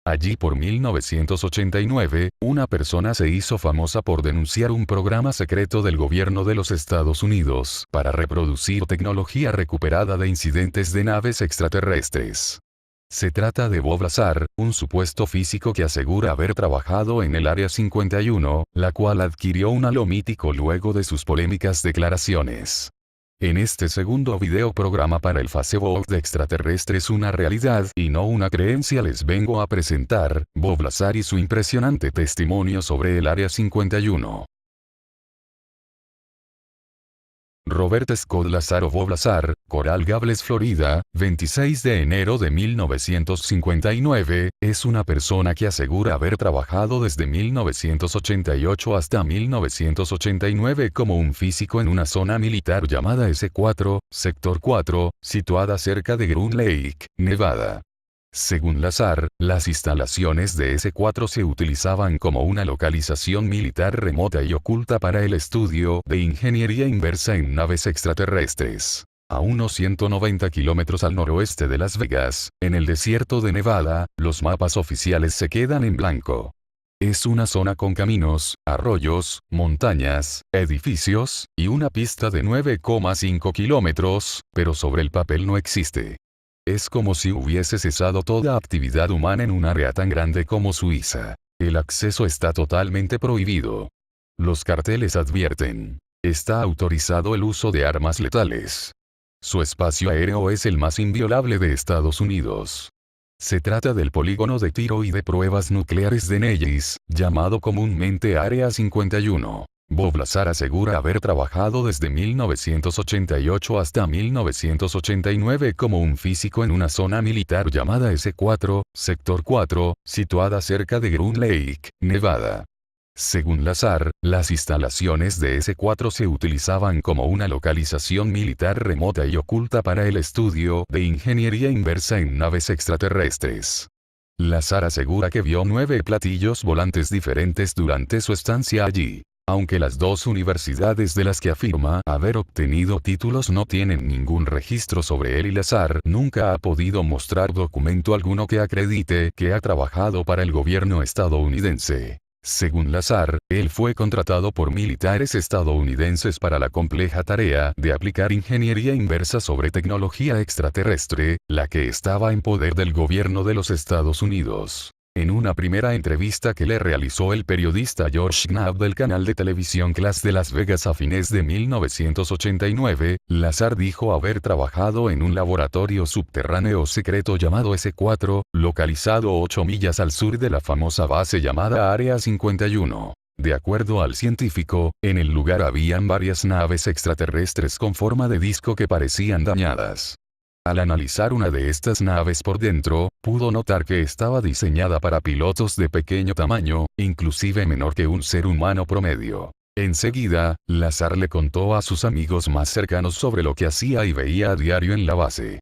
Allí por 1989, una persona se hizo famosa por denunciar un programa secreto del gobierno de los Estados Unidos para reproducir tecnología recuperada de incidentes de naves extraterrestres. Se trata de Bob Lazar, un supuesto físico que asegura haber trabajado en el Área 51, la cual adquirió un halo mítico luego de sus polémicas declaraciones. En este segundo video programa para el Facebook de extraterrestres una realidad y no una creencia les vengo a presentar, Bob Lazar y su impresionante testimonio sobre el Área 51. Robert Scott Lazar o Bob Lazar, Coral Gables, Florida, 26 de enero de 1959, es una persona que asegura haber trabajado desde 1988 hasta 1989 como un físico en una zona militar llamada S4, Sector 4, situada cerca de Groom Lake, Nevada. Según Lazar, las instalaciones de S4 se utilizaban como una localización militar remota y oculta para el estudio de ingeniería inversa en naves extraterrestres. A unos 190 kilómetros al noroeste de Las Vegas, en el desierto de Nevada, los mapas oficiales se quedan en blanco. Es una zona con caminos, arroyos, montañas, edificios, y una pista de 9,5 kilómetros, pero sobre el papel no existe. Es como si hubiese cesado toda actividad humana en un área tan grande como Suiza. El acceso está totalmente prohibido. Los carteles advierten: está autorizado el uso de armas letales. Su espacio aéreo es el más inviolable de Estados Unidos. Se trata del polígono de tiro y de pruebas nucleares de Nellis, llamado comúnmente Área 51. Bob Lazar asegura haber trabajado desde 1988 hasta 1989 como un físico en una zona militar llamada S4, Sector 4, situada cerca de Groom Lake, Nevada. Según Lazar, las instalaciones de S4 se utilizaban como una localización militar remota y oculta para el estudio de ingeniería inversa en naves extraterrestres. Lazar asegura que vio 9 platillos volantes diferentes durante su estancia allí. Aunque las dos universidades de las que afirma haber obtenido títulos no tienen ningún registro sobre él y Lazar nunca ha podido mostrar documento alguno que acredite que ha trabajado para el gobierno estadounidense. Según Lazar, él fue contratado por militares estadounidenses para la compleja tarea de aplicar ingeniería inversa sobre tecnología extraterrestre, la que estaba en poder del gobierno de los Estados Unidos. En una primera entrevista que le realizó el periodista George Knapp del canal de televisión Class de Las Vegas a fines de 1989, Lazar dijo haber trabajado en un laboratorio subterráneo secreto llamado S4, localizado 8 millas al sur de la famosa base llamada Área 51. De acuerdo al científico, en el lugar habían varias naves extraterrestres con forma de disco que parecían dañadas. Al analizar una de estas naves por dentro, pudo notar que estaba diseñada para pilotos de pequeño tamaño, inclusive menor que un ser humano promedio. Enseguida, Lazar le contó a sus amigos más cercanos sobre lo que hacía y veía a diario en la base.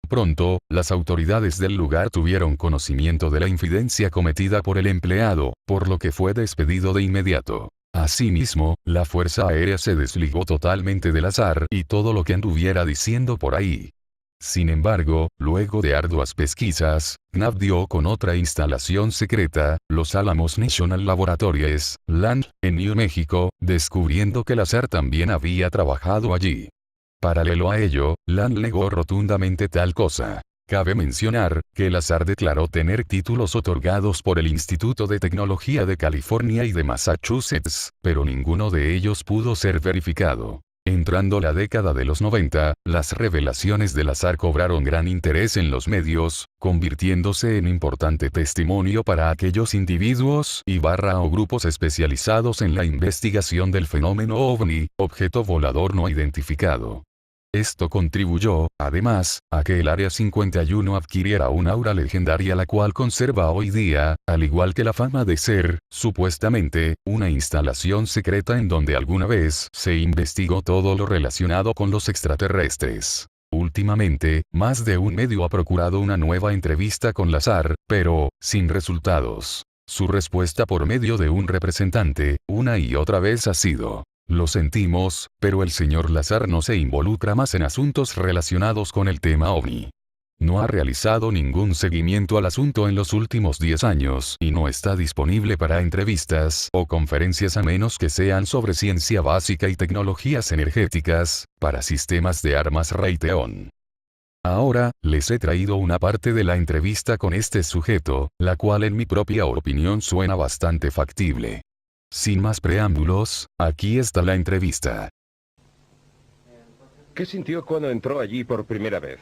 Pronto, las autoridades del lugar tuvieron conocimiento de la infidencia cometida por el empleado, por lo que fue despedido de inmediato. Asimismo, la Fuerza Aérea se desligó totalmente de Lazar y todo lo que anduviera diciendo por ahí. Sin embargo, luego de arduas pesquisas, Knapp dio con otra instalación secreta, los Alamos National Laboratories, LAN, en New México, descubriendo que Lazar también había trabajado allí. Paralelo a ello, LAN negó rotundamente tal cosa. Cabe mencionar, que Lazar declaró tener títulos otorgados por el Instituto de Tecnología de California y de Massachusetts, pero ninguno de ellos pudo ser verificado. Entrando la década de los 90, las revelaciones de Lazar cobraron gran interés en los medios, convirtiéndose en importante testimonio para aquellos individuos o grupos especializados en la investigación del fenómeno OVNI, objeto volador no identificado. Esto contribuyó, además, a que el Área 51 adquiriera una aura legendaria la cual conserva hoy día, al igual que la fama de ser, supuestamente, una instalación secreta en donde alguna vez se investigó todo lo relacionado con los extraterrestres. Últimamente, más de un medio ha procurado una nueva entrevista con Lazar, pero, sin resultados. Su respuesta por medio de un representante, una y otra vez ha sido: lo sentimos, pero el señor Lazar no se involucra más en asuntos relacionados con el tema OVNI. No ha realizado ningún seguimiento al asunto en los últimos 10 años y no está disponible para entrevistas o conferencias a menos que sean sobre ciencia básica y tecnologías energéticas, para sistemas de armas Raytheon. Ahora, les he traído una parte de la entrevista con este sujeto, la cual en mi propia opinión suena bastante factible. Sin más preámbulos, aquí está la entrevista. ¿Qué sintió cuando entró allí por primera vez?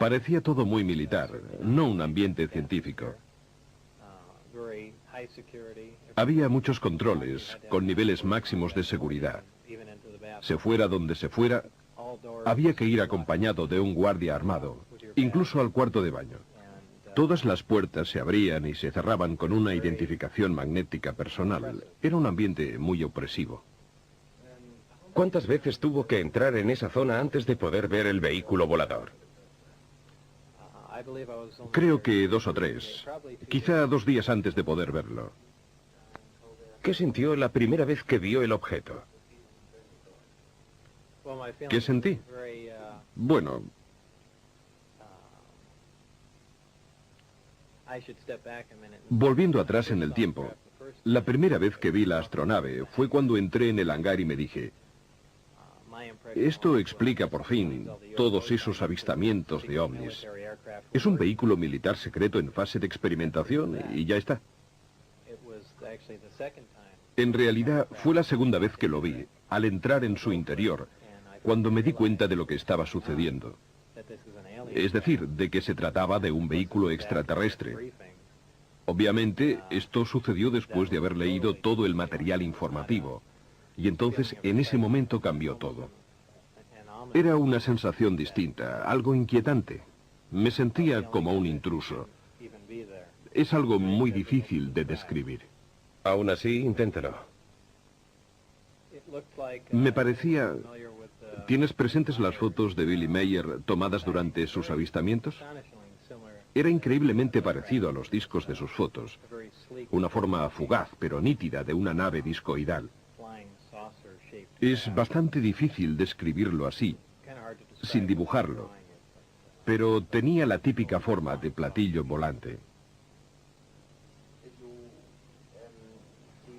Parecía todo muy militar, no un ambiente científico. Había muchos controles, con niveles máximos de seguridad. Se fuera donde se fuera, había que ir acompañado de un guardia armado, incluso al cuarto de baño. Todas las puertas se abrían y se cerraban con una identificación magnética personal. Era un ambiente muy opresivo. ¿Cuántas veces tuvo que entrar en esa zona antes de poder ver el vehículo volador? Creo que 2 o 3, quizá 2 días antes de poder verlo. ¿Qué sintió la primera vez que vio el objeto? ¿Qué sentí? Bueno, volviendo atrás en el tiempo, la primera vez que vi la astronave fue cuando entré en el hangar y me dije, esto explica por fin todos esos avistamientos de ovnis. Es un vehículo militar secreto en fase de experimentación y ya está. En realidad, fue la segunda vez que lo vi, al entrar en su interior, cuando me di cuenta de lo que estaba sucediendo. Es decir, de que se trataba de un vehículo extraterrestre. Obviamente, esto sucedió después de haber leído todo el material informativo, y entonces en ese momento cambió todo. Era una sensación distinta, algo inquietante. Me sentía como un intruso. Es algo muy difícil de describir. Aún así, inténtalo. Me parecía... ¿Tienes presentes las fotos de Billy Mayer tomadas durante sus avistamientos? Era increíblemente parecido a los discos de sus fotos. Una forma fugaz, pero nítida, de una nave discoidal. Es bastante difícil describirlo así, sin dibujarlo, pero tenía la típica forma de platillo volante.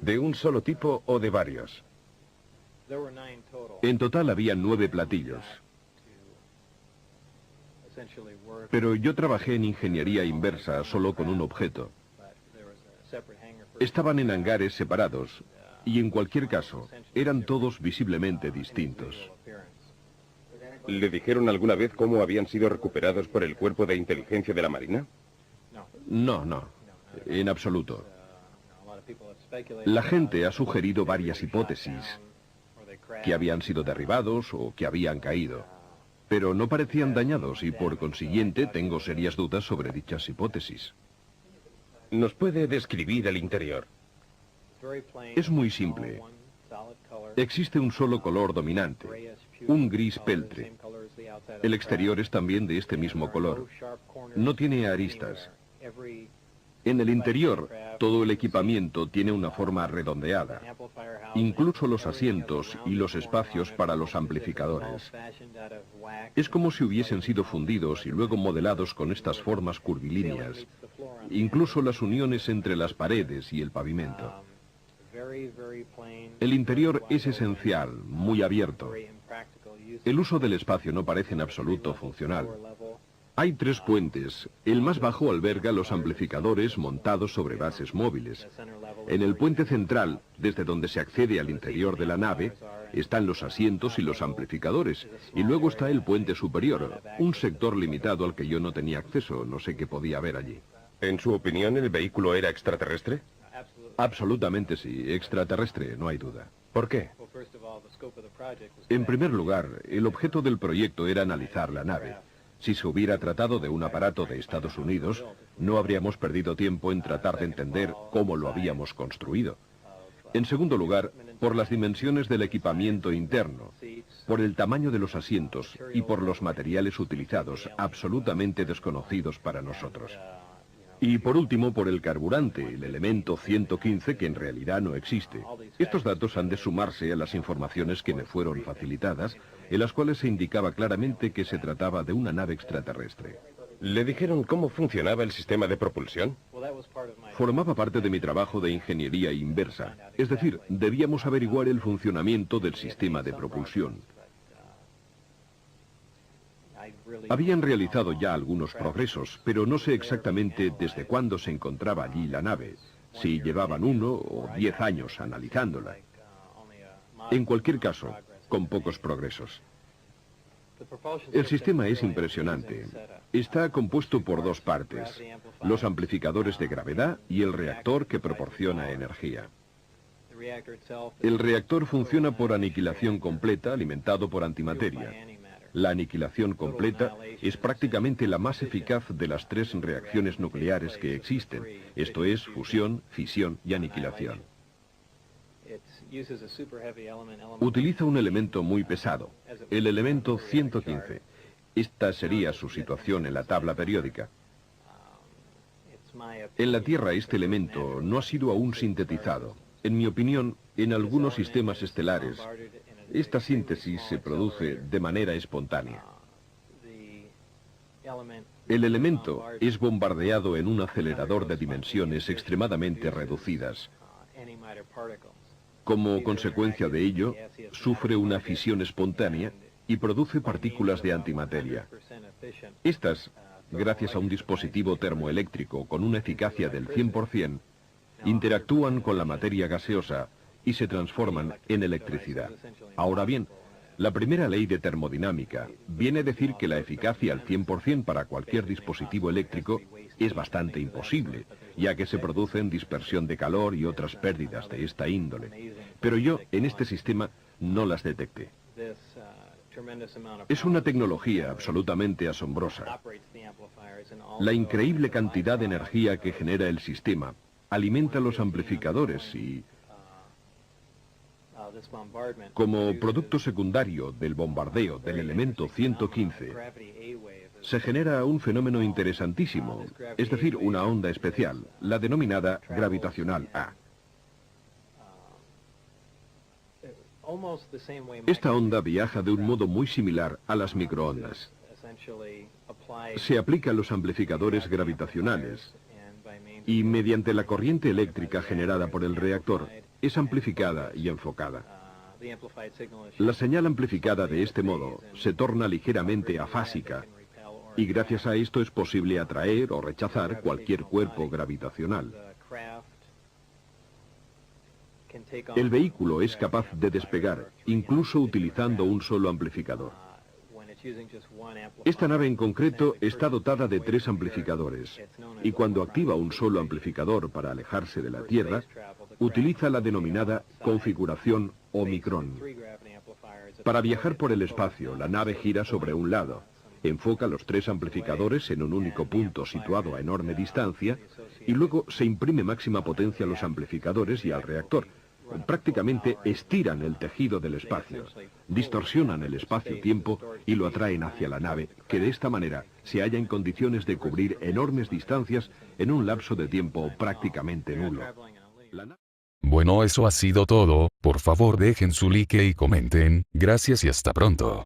¿De un solo tipo o de varios? En total había 9 platillos. Pero yo trabajé en ingeniería inversa solo con un objeto. Estaban en hangares separados y en cualquier caso eran todos visiblemente distintos. ¿Le dijeron alguna vez cómo habían sido recuperados por el Cuerpo de Inteligencia de la Marina? No, en absoluto. La gente ha sugerido varias hipótesis, que habían sido derribados o que habían caído, pero no parecían dañados y por consiguiente tengo serias dudas sobre dichas hipótesis. ¿Nos puede describir el interior? Es muy simple. Existe un solo color dominante, un gris peltre. El exterior es también de este mismo color. No tiene aristas. En el interior, todo el equipamiento tiene una forma redondeada, incluso los asientos y los espacios para los amplificadores. Es como si hubiesen sido fundidos y luego modelados con estas formas curvilíneas, incluso las uniones entre las paredes y el pavimento. El interior es esencial, muy abierto. El uso del espacio no parece en absoluto funcional. Hay 3 puentes. El más bajo alberga los amplificadores montados sobre bases móviles. En el puente central, desde donde se accede al interior de la nave, están los asientos y los amplificadores. Y luego está el puente superior, un sector limitado al que yo no tenía acceso, no sé qué podía haber allí. ¿En su opinión, el vehículo era extraterrestre? Absolutamente sí, extraterrestre, no hay duda. ¿Por qué? En primer lugar, el objeto del proyecto era analizar la nave. Si se hubiera tratado de un aparato de Estados Unidos, no habríamos perdido tiempo en tratar de entender cómo lo habíamos construido. En segundo lugar, por las dimensiones del equipamiento interno, por el tamaño de los asientos y por los materiales utilizados, absolutamente desconocidos para nosotros. Y por último, por el carburante, el elemento 115, que en realidad no existe. Estos datos han de sumarse a las informaciones que me fueron facilitadas, en las cuales se indicaba claramente que se trataba de una nave extraterrestre. ¿Le dijeron cómo funcionaba el sistema de propulsión? Formaba parte de mi trabajo de ingeniería inversa, es decir, debíamos averiguar el funcionamiento del sistema de propulsión. Habían realizado ya algunos progresos, pero no sé exactamente desde cuándo se encontraba allí la nave, si llevaban 1 o 10 años analizándola. En cualquier caso, con pocos progresos. El sistema es impresionante. Está compuesto por 2 partes, los amplificadores de gravedad y el reactor que proporciona energía. El reactor funciona por aniquilación completa, alimentado por antimateria. La aniquilación completa es prácticamente la más eficaz de las 3 reacciones nucleares que existen, esto es, fusión, fisión y aniquilación. Utiliza un elemento muy pesado, el elemento 115. Esta sería su situación en la tabla periódica. En la Tierra este elemento no ha sido aún sintetizado. En mi opinión, en algunos sistemas estelares, esta síntesis se produce de manera espontánea. El elemento es bombardeado en un acelerador de dimensiones extremadamente reducidas. Como consecuencia de ello, sufre una fisión espontánea y produce partículas de antimateria. Estas, gracias a un dispositivo termoeléctrico con una eficacia del 100%, interactúan con la materia gaseosa y se transforman en electricidad. Ahora bien, la primera ley de termodinámica viene a decir que la eficacia al 100% para cualquier dispositivo eléctrico es bastante imposible, ya que se producen dispersión de calor y otras pérdidas de esta índole. Pero yo, en este sistema, no las detecté. Es una tecnología absolutamente asombrosa. La increíble cantidad de energía que genera el sistema alimenta los amplificadores y, como producto secundario del bombardeo del elemento 115, se genera un fenómeno interesantísimo, es decir, una onda especial, la denominada gravitacional A. Esta onda viaja de un modo muy similar a las microondas. Se aplica a los amplificadores gravitacionales y mediante la corriente eléctrica generada por el reactor es amplificada y enfocada. La señal amplificada de este modo se torna ligeramente afásica y gracias a esto es posible atraer o rechazar cualquier cuerpo gravitacional. El vehículo es capaz de despegar, incluso utilizando un solo amplificador. Esta nave en concreto está dotada de 3 amplificadores, y cuando activa un solo amplificador para alejarse de la Tierra, utiliza la denominada configuración Omicron. Para viajar por el espacio, la nave gira sobre un lado, enfoca los 3 amplificadores en un único punto situado a enorme distancia, y luego se imprime máxima potencia a los amplificadores y al reactor. Prácticamente estiran el tejido del espacio, distorsionan el espacio-tiempo y lo atraen hacia la nave, que de esta manera se halla en condiciones de cubrir enormes distancias en un lapso de tiempo prácticamente nulo. Bueno, eso ha sido todo. Por favor dejen su like y comenten. Gracias y hasta pronto.